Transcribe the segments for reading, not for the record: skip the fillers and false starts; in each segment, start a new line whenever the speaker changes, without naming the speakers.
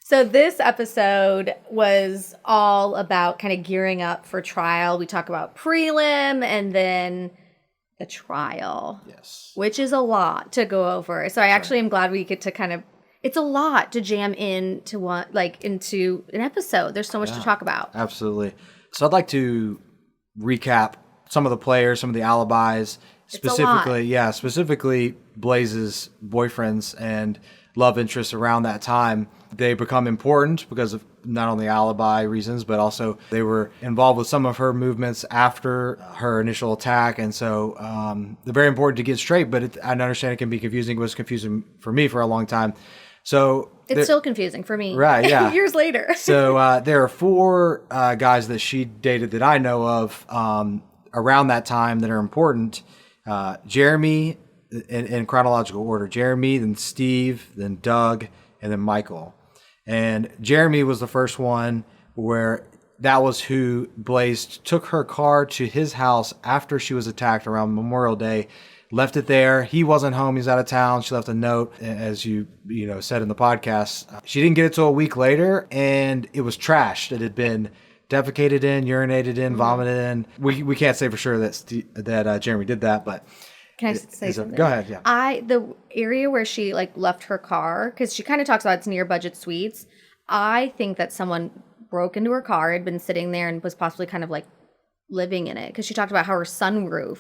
So this episode was all about kind of gearing up for trial. We talk about prelim and then the trial.
Yes.
Which is a lot to go over. So I actually am glad we get to kind of, it's a lot to jam into into an episode. There's so much to talk about.
Absolutely. So I'd like to recap some of the players, some of the alibis, specifically Blaze's boyfriends and love interests around that time. They become important because of not only alibi reasons, but also they were involved with some of her movements after her initial attack. And so they're very important to get straight, but I understand it can be confusing. It was confusing for me for a long time. So
it's still confusing for me.
Right, yeah.
Years later.
So there are four guys that she dated that I know of around that time that are important. Jeremy, in chronological order. Jeremy, then Steve, then Doug, and then Michael. And Jeremy was the first one where that was who Blaze took her car to his house after she was attacked around Memorial Day, left it there. He wasn't home. He's out of town. She left a note, as you said in the podcast. She didn't get it till a week later, and it was trashed. It had been defecated in, urinated in, vomited in. We can't say for sure that Jeremy did that, but...
Can I say something?
Go ahead, yeah.
The area where she left her car, because she kind of talks about it's near budget suites. I think that someone broke into her car, had been sitting there and was possibly kind of living in it. Because she talked about how her sunroof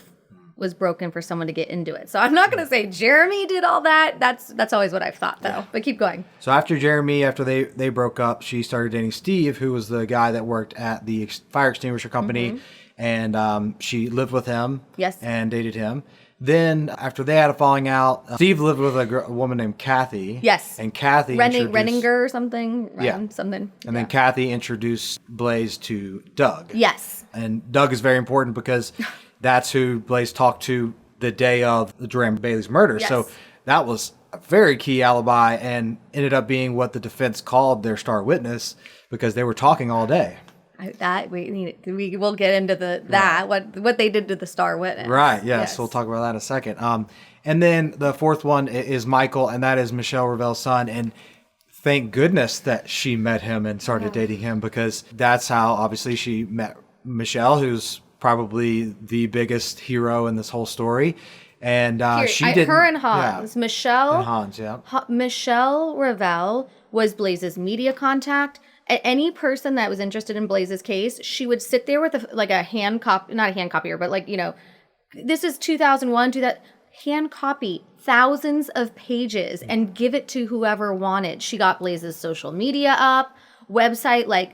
was broken for someone to get into it. So I'm not going to say Jeremy did all that. That's always what I've thought, though. Yeah. But keep going.
So after they broke up, she started dating Steve, who was the guy that worked at the fire extinguisher company. Mm-hmm. And she lived with him.
Yes.
And dated him. Then, after they had a falling out, Steve lived with a woman named Kathy.
Yes.
And Kathy
Renninger or something. Something.
And then Kathy introduced Blaze to Doug.
Yes.
And Doug is very important because that's who Blaze talked to the day of Duran Bailey's murder.
Yes.
So that was a very key alibi and ended up being what the defense called their star witness because they were talking all day.
We will get into what they did to the star witness.
Right. Yes. We'll talk about that in a second. And then the fourth one is Michael, and that is Michelle Ravel's son. And thank goodness that she met him and started dating him because that's how obviously she met Michelle, who's probably the biggest hero in this whole story. And
her and Hans.
Yeah.
Michelle
and Hans. Yeah.
Michelle Ravel was Blaze's media contact. Any person that was interested in Blaze's case, she would sit there with a hand copy, not a hand copier, but this is 2001, hand copy thousands of pages and give it to whoever wanted. She got Blaze's social media up, website,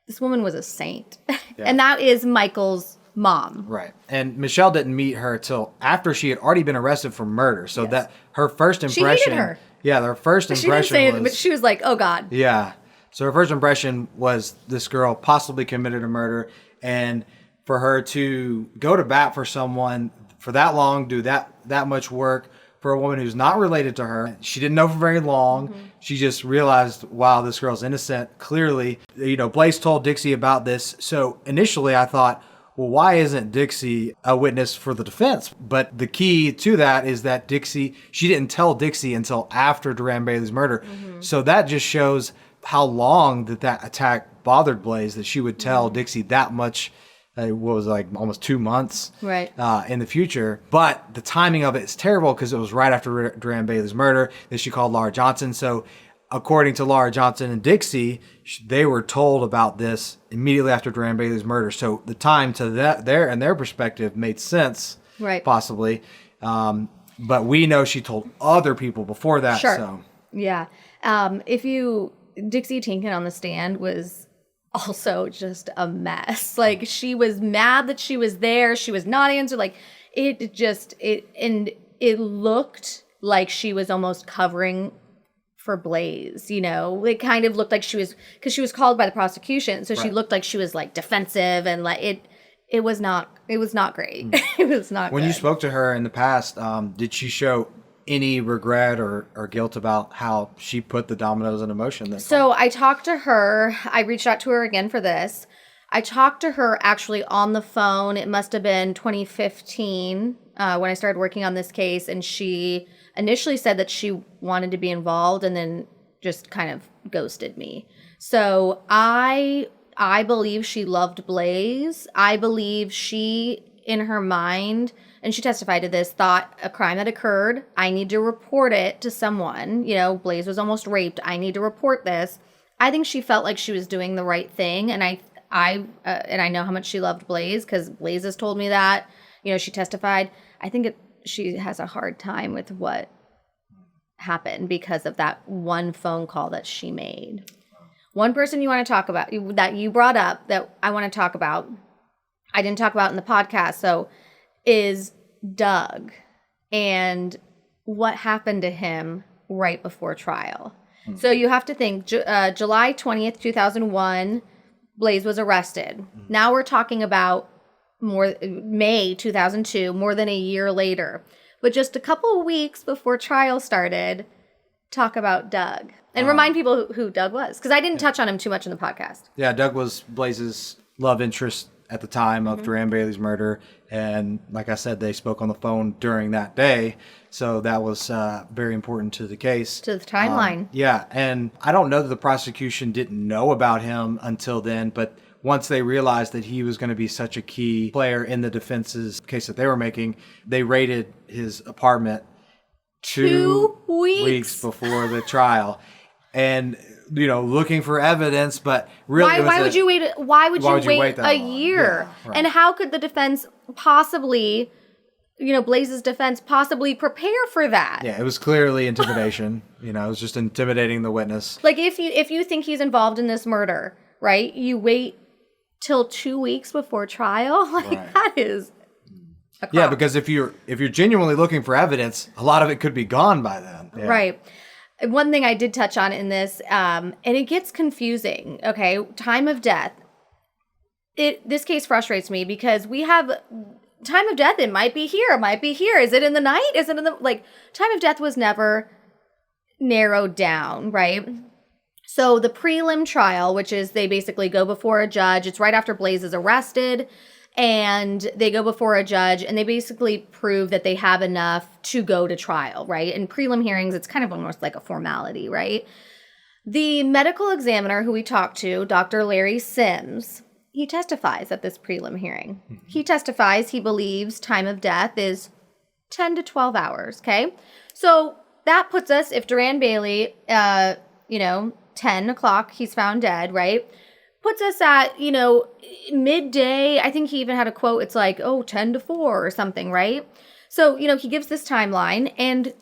this woman was a saint. Yeah. And that is Michael's mom.
Right. And Michelle didn't meet her till after she had already been arrested for murder. So that her first impression.
She hated her.
Yeah, her first impression
she didn't say it, but she was like, oh God.
Yeah. So her first impression was this girl possibly committed a murder, and for her to go to bat for someone for that long, do that much work for a woman who's not related to her. She didn't know for very long. Mm-hmm. She just realized, wow, this girl's innocent. Clearly, Blaze told Dixie about this. So initially I thought, well, why isn't Dixie a witness for the defense? But the key to that is that she didn't tell Dixie until after Duran Bailey's murder. Mm-hmm. So that just shows how long that attack bothered Blaze that she would tell Dixie that much, almost 2 months in the future. But the timing of it is terrible because it was right after Duran Bailey's murder that she called Laura Johnson. So according to Laura Johnson and Dixie, they were told about this immediately after Duran Bailey's murder. So the time to their perspective made sense, possibly. But we know she told other people before that.
Sure.
So.
Yeah. Dixie Tinkin on the stand was also just a mess. She was mad that she was there. She was not answering. It looked like she was almost covering for Blaze, It kind of looked like she was, because she was called by the prosecution, so she looked like she was defensive and it was not great. It was not
When
good.
you spoke to her in the past, did she show any regret or guilt about how she put the dominoes in motion?
So I talked to her. I reached out to her again for this. I talked to her actually on the phone. It must have been 2015 when I started working on this case. And she initially said that she wanted to be involved and then just kind of ghosted me. So I believe she loved Blaze. I believe she, in her mind, and she testified to this, thought a crime had occurred. I need to report it to someone. You know, Blaze was almost raped. I need to report this. I think she felt like she was doing the right thing. And I know how much she loved Blaze because Blaze has told me that. You know, she testified. I think she has a hard time with what happened because of that one phone call that she made. One person you want to talk about, that you brought up, that I want to talk about, I didn't talk about in the podcast, so, is Doug and what happened to him right before trial. So you have to think, July 20th, 2001, Blaze was arrested. Now we're talking about May 2002, more than a year later. But just a couple of weeks before trial started, talk about Doug. And remind people who Doug was. Because I didn't touch on him too much in the podcast.
Yeah, Doug was Blaze's love interest at the time of Duran Bailey's murder. And like I said, they spoke on the phone during that day. So that was very important to the case.
To the timeline.
Yeah, and I don't know that the prosecution didn't know about him until then, but once they realized that he was going to be such a key player in the defense's case that they were making, they raided his apartment 2 weeks before the trial. And, you know, looking for evidence, but really,
why would you wait a year?
Yeah, right.
And how could the defense possibly, you know, Blaze's defense possibly prepare for that?
Yeah, it was clearly intimidation. You know, it was just intimidating the witness.
Like if you think he's involved in this murder, right? You wait till 2 weeks before trial. Like that is a crime.
Yeah, because if you're genuinely looking for evidence, a lot of it could be gone by then. Yeah.
Right. One thing I did touch on in this, and it gets confusing, okay? Time of death. This case frustrates me because we have time of death. It might be here. It might be here. Is it in the night? Is it in the, like, time of death was never narrowed down, right? So the prelim trial, which is they basically go before a judge. It's right after Blaze is arrested. And they go before a judge and they basically prove that they have enough to go to trial, right? In prelim hearings, it's kind of almost like a formality, right? The medical examiner who we talked to, Dr. Larry Sims, he testifies at this prelim hearing. He testifies he believes time of death is 10 to 12 hours, okay? So that puts us, if Duran Bailey, 10 o'clock, he's found dead, right? Puts us at, midday. I think he even had a quote. It's like, 10 to 4 or something, right? So, he gives this timeline. And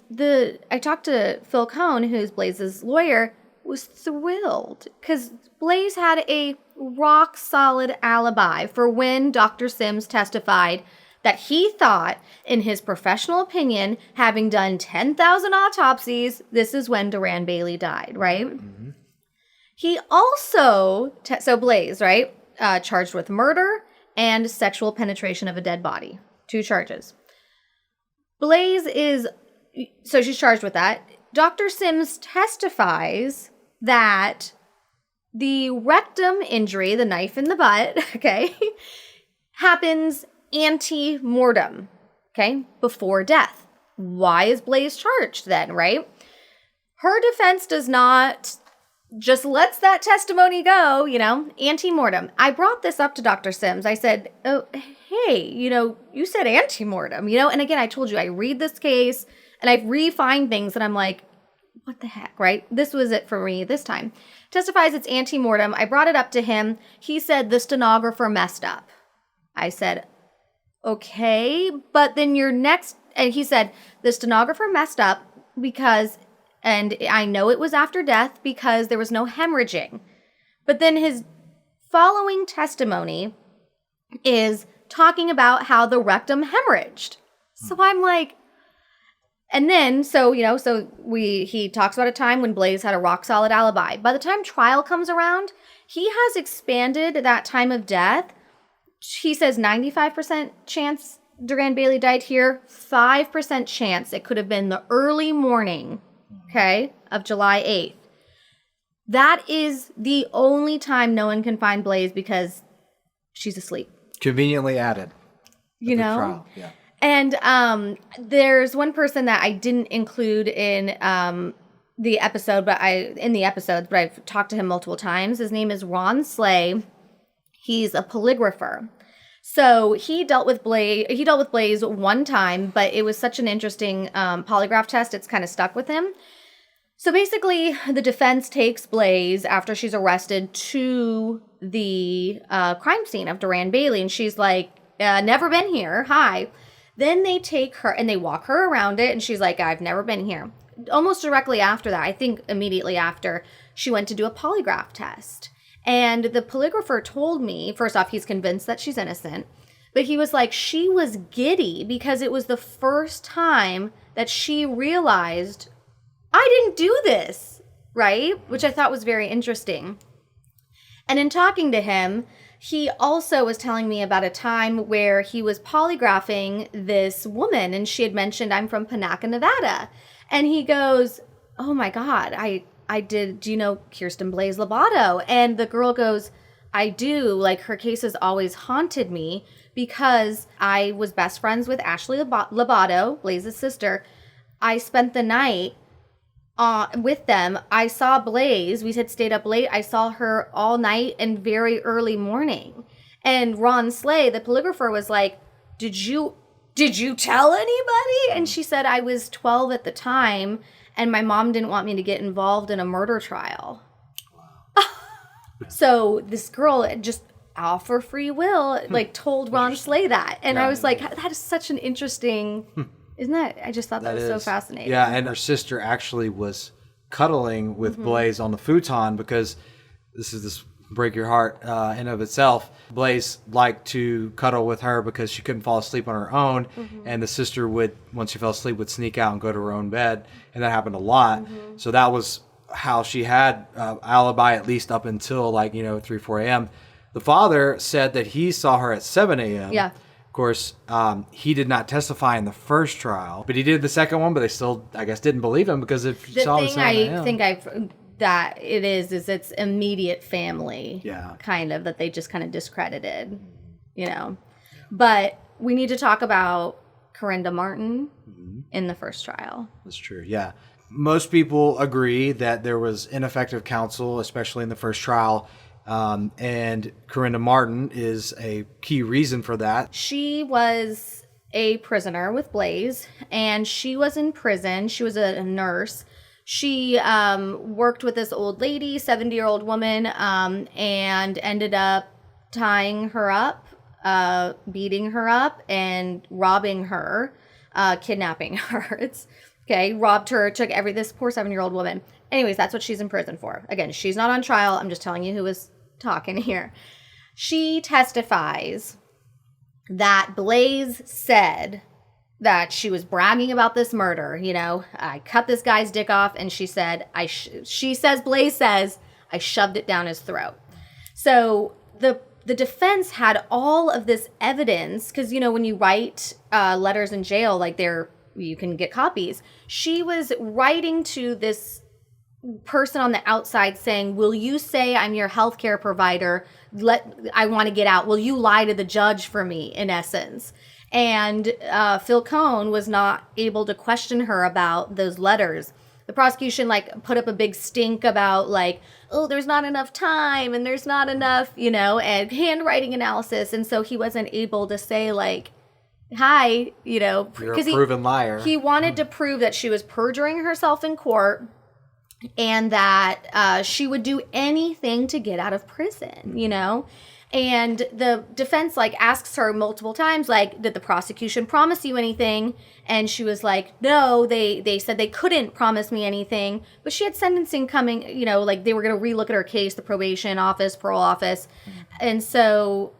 I talked to Phil Cohn, who's Blaze's lawyer, was thrilled because Blaze had a rock solid alibi for when Dr. Sims testified that he thought, in his professional opinion, having done 10,000 autopsies, this is when Duran Bailey died, right? Mm-hmm. He also, so Blaze, right, charged with murder and sexual penetration of a dead body. 2 charges. Blaze so she's charged with that. Dr. Sims testifies that the rectum injury, the knife in the butt, okay, happens ante-mortem, okay, before death. Why is Blaze charged then, right? Her defense does not just lets that testimony go, ante-mortem. I brought this up to Dr. Sims. I said, oh, hey, you said ante-mortem, and again, I told you, I read this case and I refine things and I'm like, what the heck, right? This was it for me this time. Testifies it's ante-mortem. I brought it up to him. He said the stenographer messed up. I said, okay, but then and he said the stenographer messed up because, and I know it was after death because there was no hemorrhaging. But then his following testimony is talking about how the rectum hemorrhaged. So I'm like, and then, he talks about a time when Blaze had a rock solid alibi. By the time trial comes around, he has expanded that time of death. He says 95% chance Duran Bailey died here, 5% chance it could have been the early morning, okay, of July 8th. That is the only time no one can find Blaze because she's asleep.
Conveniently added. The trial. Yeah.
And there's one person that I didn't include in the episode, but I've talked to him multiple times. His name is Ron Slay. He's a polygrapher. So he dealt with Blaze one time, but it was such an interesting polygraph test. It's kind of stuck with him. So basically, the defense takes Blaze after she's arrested to the crime scene of Duran Bailey, and she's like, never been here. Hi. Then they take her and they walk her around it, and she's like, I've never been here. Almost directly after that, I think immediately after, she went to do a polygraph test. And the polygrapher told me, first off, he's convinced that she's innocent, but he was like, she was giddy because it was the first time that she realized, I didn't do this, right? Which I thought was very interesting. And in talking to him, he also was telling me about a time where he was polygraphing this woman, and she had mentioned, I'm from Panaca, Nevada. And he goes, oh my God, I did, do you know Kirsten Blaze Lobato? And the girl goes, I do. Like, her case has always haunted me because I was best friends with Ashley Lobato, Blaze's sister. I spent the night with them. I saw Blaze. We had stayed up late. I saw her all night and very early morning. And Ron Slay, the polygrapher, was like, did you tell anybody? And she said, I was 12 at the time, and my mom didn't want me to get involved in a murder trial. Wow. So this girl just off her free will, like, told Ron Slay that. And I was like, that is such an interesting, isn't that? I just thought that was so fascinating.
Yeah, and her sister actually was cuddling with Blaze on the futon because this break your heart in of itself. Blaze liked to cuddle with her because she couldn't fall asleep on her own, and the sister would, once she fell asleep, would sneak out and go to her own bed, and that happened a lot. So that was how she had alibi, at least up until 3, 4 a.m. The father said that he saw her at 7 a.m.
Yeah.
Of course, he did not testify in the first trial, but he did the second one, but they still, I guess, didn't believe him because if you saw him at 7 a.m.
That it is it's immediate family,
Yeah.
kind of, that they just kind of discredited, But we need to talk about Corinda Martin in the first trial.
That's true, yeah. Most people agree that there was ineffective counsel, especially in the first trial, and Corinda Martin is a key reason for that.
She was a prisoner with Blaze, and she was in prison. She was a nurse. She worked with this old lady, 70-year-old woman, and ended up tying her up, beating her up, and robbing her, kidnapping her. Robbed her, took this poor 7-year-old woman. Anyways, that's what she's in prison for. Again, she's not on trial. I'm just telling you who was talking here. She testifies that Blaze said that she was bragging about this murder. I cut this guy's dick off, and she said, Blaze says, I shoved it down his throat. So the defense had all of this evidence, because, when you write letters in jail, you can get copies. She was writing to this person on the outside saying, will you say I'm your healthcare provider? I want to get out. Will you lie to the judge for me, in essence? And Phil Cohn was not able to question her about those letters. The prosecution put up a big stink about there's not enough time and there's not enough, and handwriting analysis. And so he wasn't able to say hi,
You're a proven liar.
He wanted to prove that she was perjuring herself in court and that she would do anything to get out of prison, And the defense asks her multiple times, did the prosecution promise you anything? And she was like, no, they said they couldn't promise me anything. But she had sentencing coming, they were going to relook at her case, the probation office, parole office. And so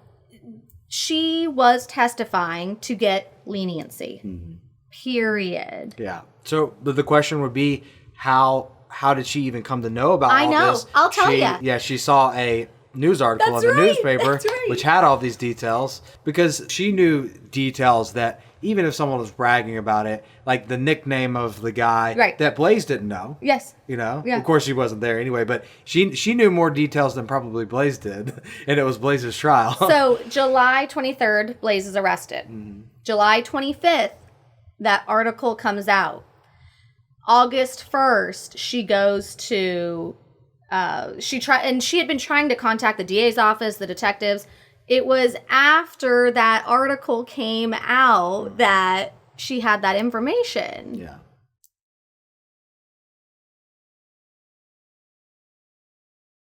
she was testifying to get leniency, period.
Yeah. So the question would be, how did she even come to know about all this?
I'll tell you.
Yeah, she saw a news article in the newspaper which had all these details, because she knew details that even if someone was bragging about it, the nickname of the guy, that Blaze didn't know.
Yes.
Yeah. Of course she wasn't there anyway, but she knew more details than probably Blaze did, and it was Blaze's trial.
So July 23rd, Blaze is arrested. July 25th, that article comes out. August 1st, she goes to, she had been trying to contact the DA's office, the detectives. It was after that article came out that she had that information.
Yeah.